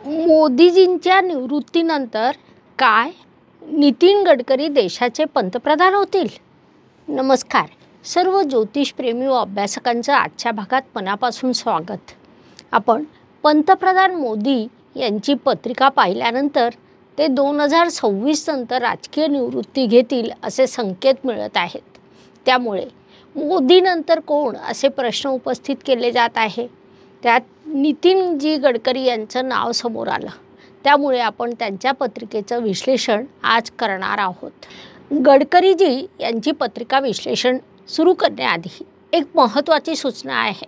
मोदीजींच्या निवृत्तीनंतर काय नितीन गडकरी देशाचे पंतप्रधान होतील? नमस्कार. सर्व ज्योतिषप्रेमी व अभ्यासकांचं आजच्या भागात मनापासून स्वागत. आपण पंतप्रधान मोदी यांची पत्रिका पाहिल्यानंतर ते 2026 नंतर राजकीय निवृत्ती घेतील असे संकेत मिळत आहेत. त्यामुळे मोदीनंतर कोण असे प्रश्न उपस्थित केले जात आहे. त्यात नितीनजी गडकरी यांचं नाव समोर आलं. त्यामुळे आपण त्यांच्या पत्रिकेचं विश्लेषण आज करणार आहोत. गडकरीजी यांची पत्रिका विश्लेषण सुरू करण्याआधी एक महत्त्वाची सूचना आहे.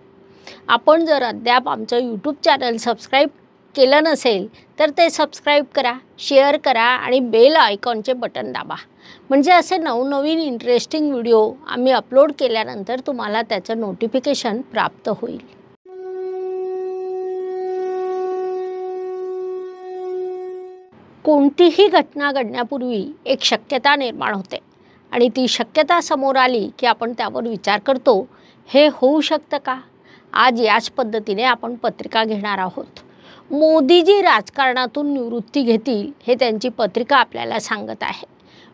आपण जर अद्याप आमचं यूट्यूब चॅनल सबस्क्राईब केलं नसेल तर ते सबस्क्राईब करा, शेअर करा आणि बेल आयकॉनचे बटन दाबा. म्हणजे असे नवनवीन इंटरेस्टिंग व्हिडिओ आम्ही अपलोड केल्यानंतर तुम्हाला त्याचं नोटिफिकेशन प्राप्त होईल. कोणतीही घटना घडण्यापूर्वी एक शक्यता निर्माण होते आणि ती शक्यता समोर आली की आपण त्यावर विचार करतो, हे होऊ शकतं का? आज याच पद्धतीने आपण पत्रिका घेणार आहोत. मोदीजी राजकारणातून निवृत्ती घेतील हे त्यांची पत्रिका आपल्याला सांगत आहे.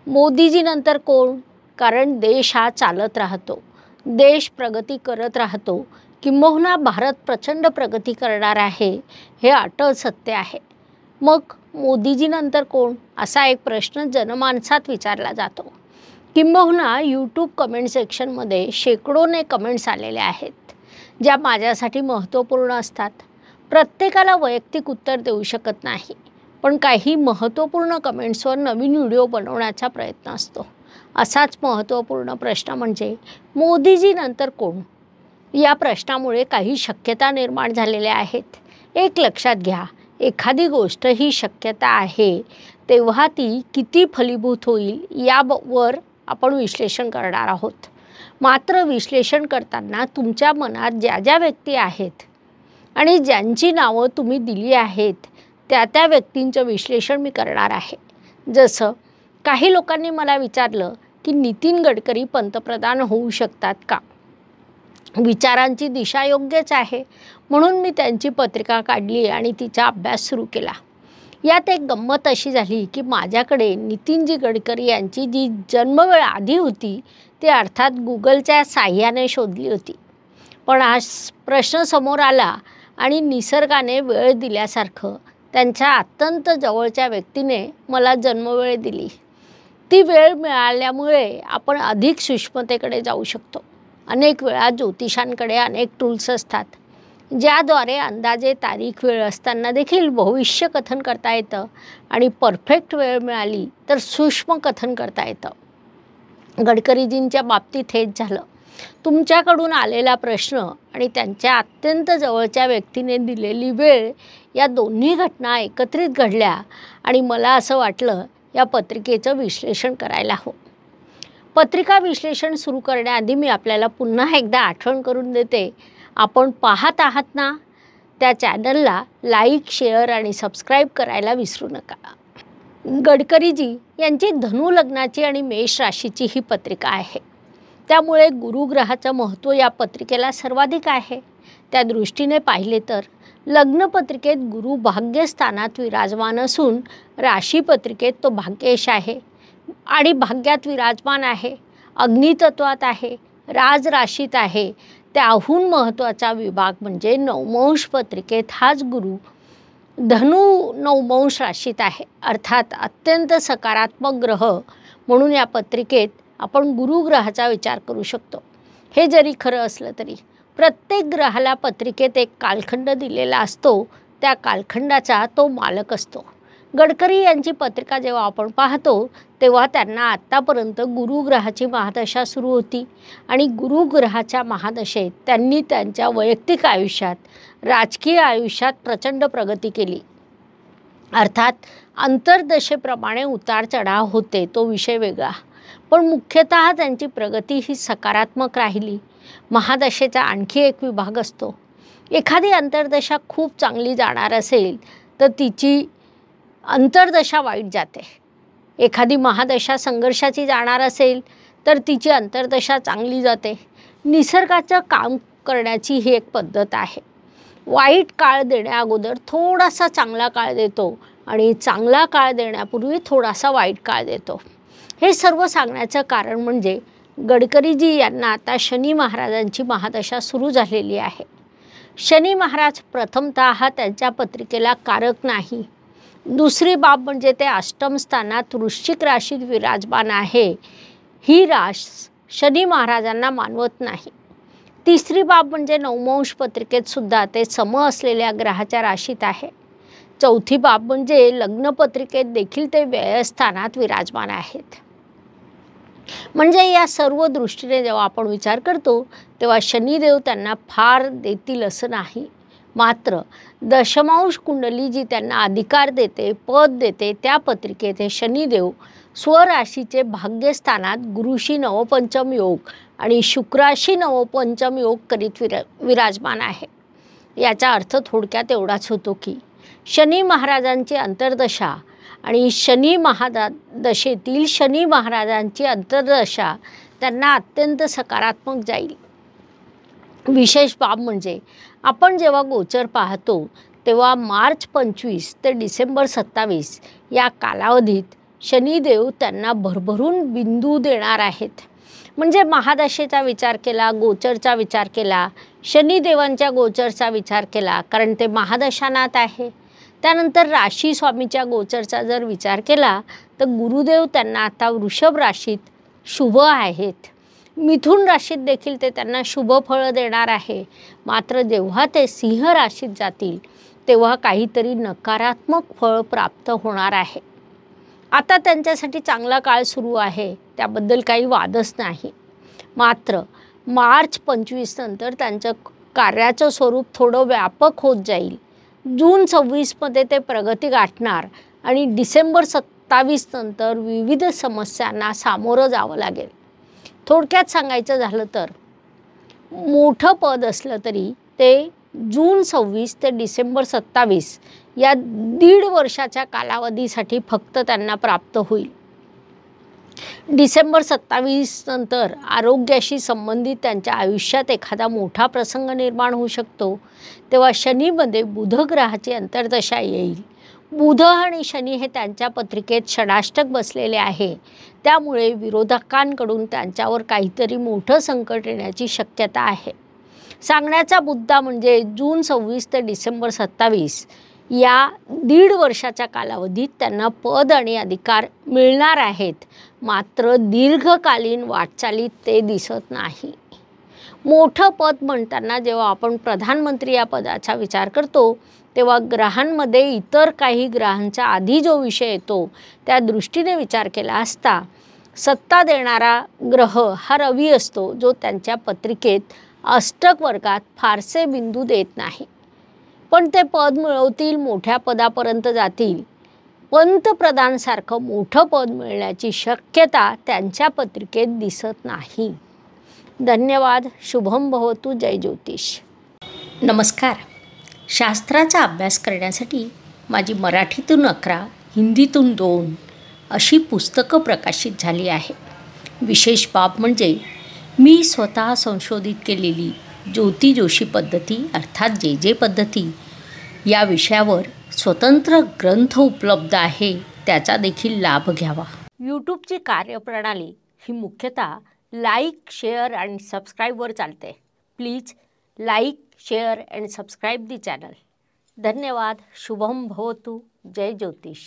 मोदीजीनंतर कोण? कारण देश हा चालत राहतो, देश प्रगती करत राहतो, किंबहुना भारत प्रचंड प्रगती करणार आहे हे अटळ सत्य आहे. मग मोदीजीनंतर कोण असा एक प्रश्न जनमानसात विचारला जातो. किंबहुना यूट्यूब कमेंट सेक्शनमध्ये शेकडोने कमेंट्स आलेल्या आहेत ज्या माझ्यासाठी महत्त्वपूर्ण असतात. प्रत्येकाला वैयक्तिक उत्तर देऊ शकत नाही, पण काही महत्त्वपूर्ण कमेंट्सवर नवीन व्हिडिओ बनवण्याचा प्रयत्न असतो. असाच महत्त्वपूर्ण प्रश्न म्हणजे मोदीजीनंतर कोण? या प्रश्नामुळे काही शक्यता निर्माण झालेल्या आहेत. एक लक्षात घ्या, एखादी गोष्ट ही शक्यता आहे तेव्हा ती किती फलीभूत होईल यावर आपण विश्लेषण करणार आहोत. मात्र विश्लेषण करताना तुमच्या मनात ज्या ज्या व्यक्ती आहेत आणि ज्यांची नावं तुम्ही दिली आहेत त्या व्यक्तींचं विश्लेषण मी करणार आहे. जसं काही लोकांनी मला विचारलं की नितीन गडकरी पंतप्रधान होऊ शकतात का? विचारांची दिशा योग्यच आहे, म्हणून मी त्यांची पत्रिका काढली आणि तिचा अभ्यास सुरू केला. यात एक गंमत अशी झाली की माझ्याकडे नितीनजी गडकरी यांची जी जन्मवेळ आधी होती ती अर्थात गुगलच्या साह्याने शोधली होती. पण हा प्रश्न समोर आला आणि निसर्गाने वेळ दिल्यासारखं त्यांच्या अत्यंत जवळच्या व्यक्तीने मला जन्मवेळ दिली. ती वेळ मिळाल्यामुळे आपण अधिक सूक्ष्मतेकडे जाऊ शकतो. अनेक वेळा ज्योतिषांकडे अनेक टूल्स असतात ज्याद्वारे अंदाजे तारीख वेळ असताना देखील भविष्य कथन करता येतं आणि परफेक्ट वेळ मिळाली तर सूक्ष्म कथन करता येतं. गडकरीजींच्या बाबतीत हेच झालं. तुमच्याकडून आलेला प्रश्न आणि त्यांच्या अत्यंत जवळच्या व्यक्तीने दिलेली वेळ या दोन्ही घटना एकत्रित घडल्या आणि मला असं वाटलं या पत्रिकेचं विश्लेषण करायला हवं. पत्रिका विश्लेषण सुरू करण्याआधी मी आपल्याला पुन्हा एकदा आठवण करून देते, आपण पाहत आहात ना, त्या चॅनलला लाईक, शेअर आणि सबस्क्राईब करायला विसरू नका. गडकरीजी यांची धनु लग्नाची आणि मेष राशीची ही पत्रिका आहे. त्यामुळे गुरुग्रहाचं महत्त्व या पत्रिकेला सर्वाधिक आहे. त्या दृष्टीने पाहिले तर लग्नपत्रिकेत गुरु भाग्यस्थानात विराजमान असून राशीपत्रिकेत तो भाग्येश आहे आणि भाग्यात विराजमान आहे, अग्नितत्वात आहे, राजराशीत आहे. त्याहून महत्त्वाचा विभाग म्हणजे नवमंश पत्रिकेत हाच गुरु धनु नवमंश राशीत आहे, अर्थात अत्यंत सकारात्मक ग्रह. म्हणून या पत्रिकेत आपण गुरुग्रहाचा विचार करू शकतो. हे जरी खरं असलं तरी प्रत्येक ग्रहाला पत्रिकेत एक कालखंड दिलेला असतो, त्या कालखंडाचा तो मालक असतो. गडकरी यांची पत्रिका जेव्हा आपण पाहतो तेव्हा त्यांना आत्तापर्यंत गुरुग्रहाची महादशा सुरू होती आणि गुरुग्रहाच्या महादशेत त्यांनी त्यांच्या वैयक्तिक आयुष्यात, राजकीय आयुष्यात प्रचंड प्रगती केली. अर्थात अंतर्दशेप्रमाणे उतार चढाव होते, तो विषय वेगळा, पण मुख्यतः त्यांची प्रगती ही सकारात्मक राहिली. महादशेचा आणखी एक विभाग असतो. एखादी अंतर्दशा खूप चांगली जाणार असेल तर तिची अंतर्दशा वाईट जाते. एखादी महादशा संघर्षाची जाणार असेल तर तिची अंतर्दशा चांगली जाते. निसर्गाचं काम करण्याची ही एक पद्धत आहे. वाईट काळ देण्याअगोदर थोडासा चांगला काळ देतो आणि चांगला काळ देण्यापूर्वी थोडासा वाईट काळ देतो. हे सर्व सांगण्याचं कारण म्हणजे गडकरीजी यांना आता शनी महाराजांची महादशा सुरू झालेली आहे. शनी महाराज प्रथमतः त्यांच्या पत्रिकेला कारक नाही. दुसरी बाब म्हणजे ते अष्टम स्थानात वृश्चिक राशीत विराजमान आहे. ही रास शनी महाराजांना मानवत नाही. तिसरी बाब म्हणजे नवमांश पत्रिकेत सुद्धा ते सम असलेल्या ग्रहाच्या राशीत आहे. चौथी बाब म्हणजे लग्न पत्रिकेत देखील ते व्ययस्थानात विराजमान आहेत. म्हणजे या सर्व दृष्टीने जेव्हा आपण विचार करतो तेव्हा शनिदेव त्यांना फार देतील असं नाही. मात्र दशमांश कुंडली जी त्यांना अधिकार देते, पद देते, त्या पत्रिकेत हे शनिदेव स्वराशीचे भाग्यस्थानात गुरुशी नवपंचम योग आणि शुक्राशी नवपंचम योग करीत विराजमान आहे. याचा अर्थ थोडक्यात एवढाच होतो की शनी महाराजांची अंतर्दशा आणि शनी महादशेतील शनी महाराजांची अंतर्दशा त्यांना अत्यंत सकारात्मक जाईल. विशेष बाब म्हणजे आपण जेव्हा गोचर पाहतो तेव्हा मार्च 25 ते डिसेंबर 27 या कालावधीत शनिदेव त्यांना भरभरून बिंदू देणार आहेत. म्हणजे महादशेचा विचार केला, गोचरचा विचार केला, शनिदेवांच्या गोचरचा विचार केला कारण ते महादशानात आहे. त्यानंतर राशी स्वामीच्या गोचरचा जर विचार केला तर गुरुदेव त्यांना आता वृषभ राशीत शुभ आहेत. मिथुन राशीत देखील ते त्यांना शुभ फळ देणार आहे. मात्र जेव्हा ते सिंह राशीत जातील तेव्हा काहीतरी नकारात्मक फळ प्राप्त होणार आहे. आता त्यांच्यासाठी चांगला काळ सुरू आहे, त्याबद्दल काही वादच नाही. मात्र मार्च 25 नंतर त्यांचं कार्याचं स्वरूप थोडं व्यापक होत जाईल. जून 26 मध्ये ते प्रगती गाठणार आणि डिसेंबर 27 नंतर विविध समस्यांना सामोरं जावं लागेल. थोडक्यात सांगायचं झालं तर मोठं पद असलं तरी ते जून 26 ते डिसेंबर 27 या 1.5 वर्षाच्या कालावधीसाठी फक्त त्यांना प्राप्त होईल. डिसेंबर 27 नंतर आरोग्याशी संबंधित त्यांच्या आयुष्यात एखादा मोठा प्रसंग निर्माण होऊ शकतो. तेव्हा शनीमध्ये बुध ग्रहाची अंतर्दशा येईल. बुध आणि शनी हे त्यांच्या पत्रिकेत षडाष्टक बसलेले आहे. त्यामुळे विरोधकांकडून त्यांच्यावर काहीतरी मोठं संकट येण्याची शक्यता आहे. सांगण्याचा मुद्दा म्हणजे जून 26 ते डिसेंबर 27 या 1.5 वर्षाच्या कालावधीत त्यांना पद आणि अधिकार मिळणार आहेत. मात्र दीर्घकालीन वाटचालीत ते दिसत नाही. मोठं पद म्हणताना जेव्हा आपण प्रधानमंत्री या पदाचा विचार करतो तेव्हा ग्रहांमध्ये इतर काही ग्रहांचा आधी जो विषय येतो त्या दृष्टीने विचार केला असता सत्ता देणारा ग्रह हा रवी असतो, जो त्यांच्या पत्रिकेत अष्टक वर्गात फारसे बिंदू देत नाही. पण ते पद मिळवतील, मोठ्या पदापर्यंत जातील. पंतप्रधानसारखं मोठं पद मिळण्याची शक्यता त्यांच्या पत्रिकेत दिसत नाही. धन्यवाद. शुभम भवतु. जय ज्योतिष. नमस्कार. शास्त्राचा अभ्यास करण्यासाठी माझी मराठीतून 11, हिंदीतून 2 अशी पुस्तकं प्रकाशित झाली आहे. विशेष बाब म्हणजे मी स्वतः संशोधित केलेली ज्योती जोशी पद्धती अर्थात जे पद्धती या विषयावर स्वतंत्र ग्रंथ उपलब्ध आहे, त्याचा देखील लाभ घ्यावा. यूट्यूबची कार्यप्रणाली ही मुख्यतः लाईक, शेअर आणि सबस्क्राईबवर चालते. Please like, share and subscribe the channel. धन्यवाद. शुभम भवतु. जय ज्योतिष.